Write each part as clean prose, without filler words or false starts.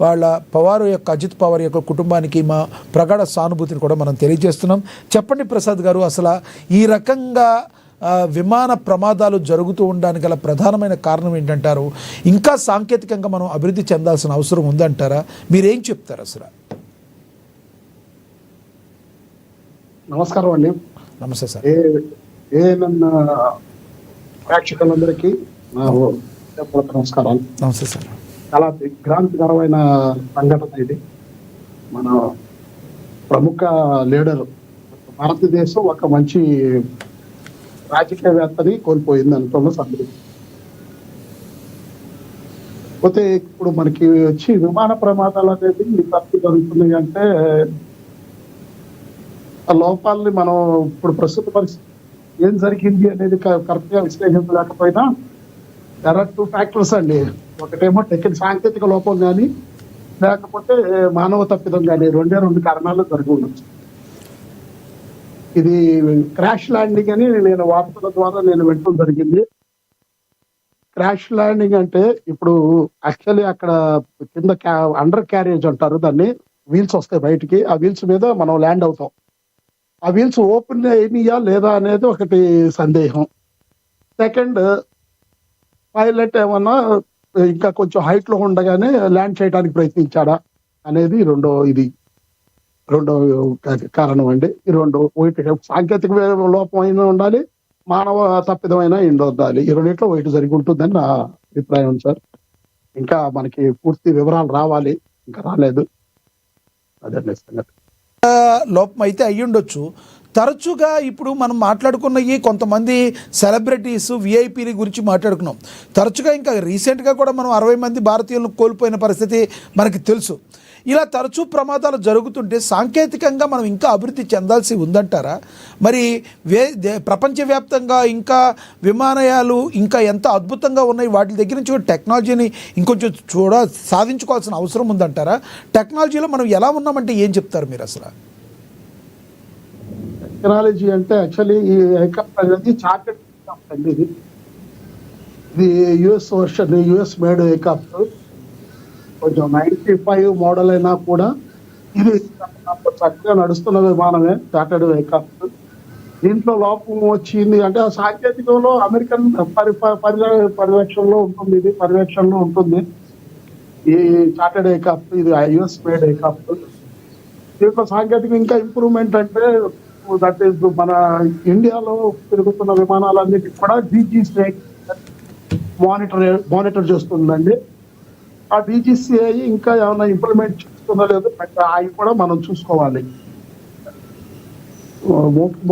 వాళ్ళ పవార్ యొక్క అజిత్ పవార్ యొక్క కుటుంబానికి మా ప్రగాఢ సానుభూతిని కూడా మనం తెలియజేస్తున్నాం. చెప్పండి ప్రసాద్ గారు, అసలు ఈ రకంగా విమాన ప్రమాదాలు జరుగుతూ ఉండడానికి గల ప్రధానమైన కారణం ఏంటంటారు? ఇంకా సాంకేతికంగా మనం అభివృద్ధి చెందాల్సిన అవసరం ఉందంటారా? మీరేం చెప్తారు అసలు? నమస్కారం అండి. నమస్తే సార్. ప్రేక్షకులందరికీ నమస్కారాలు. నమస్తే సార్. చాలా దిగ్భ్రాంతికరమైన సంఘటన ఇది. మన ప్రముఖ లీడర్, భారతదేశం ఒక మంచి రాజకీయవేత్తని కోల్పోయింది అనుకున్న సందర్భం. పోతే ఇప్పుడు మనకి వచ్చి విమాన ప్రమాదాలు అనేది తప్పు జరుగుతుంది అంటే ఆ లోపాలని మనం ఇప్పుడు ప్రస్తుత పరిస్థితి ఏం జరిగింది అనేది కరెక్ట్ గా విశ్లేషించలేకపోయినా there are 2 factors అండి. ఒకటేమో సాంకేతిక లోపం కానీ లేకపోతే మానవ తప్పిదం కానీ, రెండు కారణాలు జరిగి ఉండొచ్చు. ఇది క్రాష్ ల్యాండింగ్ అని నేను వార్తల ద్వారా వింటూ జరిగింది. క్రాష్ ల్యాండింగ్ అంటే ఇప్పుడు యాక్చువల్లీ అక్కడ కింద అండర్ క్యారేజ్ అంటారు దాన్ని, వీల్స్ వస్తాయి బయటికి, ఆ వీల్స్ మీద మనం ల్యాండ్ అవుతాం. ఆ వీల్స్ ఓపెన్ అయినాయా లేదా అనేది ఒకటి సందేహం. సెకండ్, పైలట్ ఏమన్నా ఇంకా కొంచెం హైట్ లో ఉండగానే ల్యాండ్ చేయడానికి ప్రయత్నించాడా అనేది రెండో కారణం అండి. ఈ ఒకటి సాంకేతిక లోపం అయినా ఉండాలి, మానవ తప్పిదమైనా ఉండాలి. ఈ రెండింటిలో ఒకటి జరిగి ఉంటుందని నా అభిప్రాయం సార్. ఇంకా మనకి పూర్తి వివరాలు రావాలి, ఇంకా రాలేదు. అదే సంగతి. లోపం అయితే అయ్యుండొచ్చు. తరచుగా ఇప్పుడు మనం మాట్లాడుకున్నవి కొంతమంది సెలబ్రిటీస్, విఐపీల గురించి మాట్లాడుకున్నాం. తరచుగా ఇంకా రీసెంట్గా కూడా మనం 60 మంది భారతీయులను కోల్పోయిన పరిస్థితి మనకి తెలుసు. ఇలా తరచూ ప్రమాదాలు జరుగుతుంటే సాంకేతికంగా మనం ఇంకా అభివృద్ధి చెందాల్సి ఉందంటారా? మరి ప్రపంచవ్యాప్తంగా ఇంకా విమానయాలు ఇంకా ఎంత అద్భుతంగా ఉన్నాయి, వాటి దగ్గర నుంచి టెక్నాలజీని ఇంకొంచెం సాధించుకోవాల్సిన అవసరం ఉందంటారా? టెక్నాలజీలో మనం ఎలా ఉన్నామంటే ఏం చెప్తారు మీరు అసలు? టెక్నాలజీ అంటే యాక్చువల్లీ ఈ ఎయిర్క్రాఫ్ట్ అనేది చార్టెడ్ ఎయిర్క్రాఫ్ట్ అండి. ఇది US version, US made aircraft. కొంచెం 95 మోడల్ అయినా కూడా ఇది చక్కగా నడుస్తున్న విమానమే, చార్టెడ్ ఎయిర్క్రాఫ్ట్. దీంట్లో లోపం వచ్చింది అంటే ఆ సాంకేతికంలో అమెరికన్ పర్యవేక్షణలో ఉంటుంది ఈ చార్టెడ్ ఎయిర్క్రాఫ్ట్. ఇది యుఎస్ మేడ్ ఎయిర్క్రాఫ్ట్. దీంట్లో సాంకేతిక ఇంకా ఇంప్రూవ్మెంట్ అంటే దట్ ఈస్ మన ఇండియాలో తిరుగుతున్న విమానాలన్నిటికీ కూడా DGCA మానిటర్ చేస్తుందండి. ఆ DGCA ఇంకా ఏమైనా ఇంప్లిమెంట్ చేస్తుందో లేదో అవి కూడా మనం చూసుకోవాలి.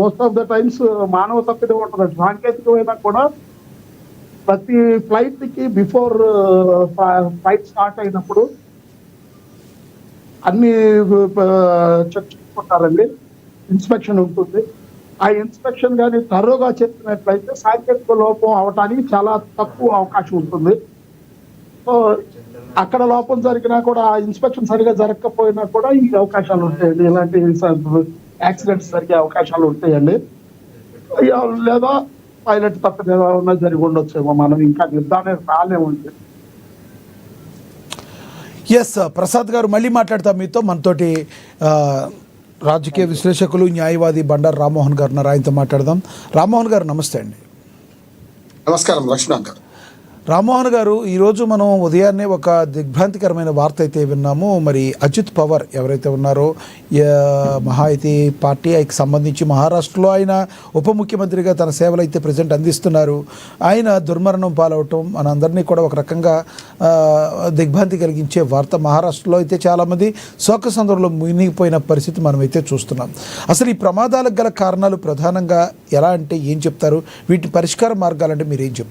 మోస్ట్ ఆఫ్ ద టైమ్స్ మానవ తప్పిదం ఉంటుంది. సాంకేతికమైనా కూడా ప్రతి ఫ్లైట్ కి బిఫోర్ ఫ్లైట్ స్టార్ట్ అయినప్పుడు అన్ని చెక్ చేసుకుంటారండి. ఇన్స్పెక్షన్ ఉంటుంది. ఆ ఇన్స్పెక్షన్ కానీ తరోగా చెప్పినట్లయితే సాంకేతిక లోపం అవటానికి చాలా తక్కువ అవకాశం ఉంటుంది. సో అక్కడ లోపం జరిగినా కూడా ఆ ఇన్స్పెక్షన్ సరిగా జరగకపోయినా కూడా ఈ అవకాశాలు ఉంటాయండి. ఇలాంటి యాక్సిడెంట్స్ జరిగే అవకాశాలు ఉంటాయండి. లేదా పైలట్ తప్ప జరిగి ఉండొచ్చేమో, మనం ఇంకా నిర్ధారణ రాలేముంది. ఎస్ ప్రసాద్ గారు, మళ్ళీ మాట్లాడతాం మీతో. మనతోటి రాజకీయ విశ్లేషకులు, న్యాయవాది బండారు రామ్మోహన్ గారు ఉన్నారు, ఆయనతో మాట్లాడదాం. రామ్మోహన్ గారు నమస్తే అండి. నమస్కారం లక్ష్మణ్ గారు. రామ్మోహన్ గారు, ఈరోజు మనం ఉదయాన్నే ఒక దిగ్భ్రాంతికరమైన వార్త అయితే విన్నాము. మరి అజిత్ పవార్ ఎవరైతే ఉన్నారో మహాయితీ పార్టీకి సంబంధించి మహారాష్ట్రలో ఆయన ఉప ముఖ్యమంత్రిగా తన సేవలు అయితే ప్రజెంట్ అందిస్తున్నారు. ఆయన దుర్మరణం పాలవటం మనందరినీ కూడా ఒక రకంగా దిగ్భ్రాంతి కలిగించే వార్త. మహారాష్ట్రలో అయితే చాలామంది శోక సందర్భంలో మునిగిపోయిన పరిస్థితి మనమైతే చూస్తున్నాం. అసలు ఈ ప్రమాదాలకు గల కారణాలు ప్రధానంగా ఎలా అంటే ఏం చెప్తారు? వీటి పరిష్కార మార్గాలంటే మీరు ఏం చెప్తారు?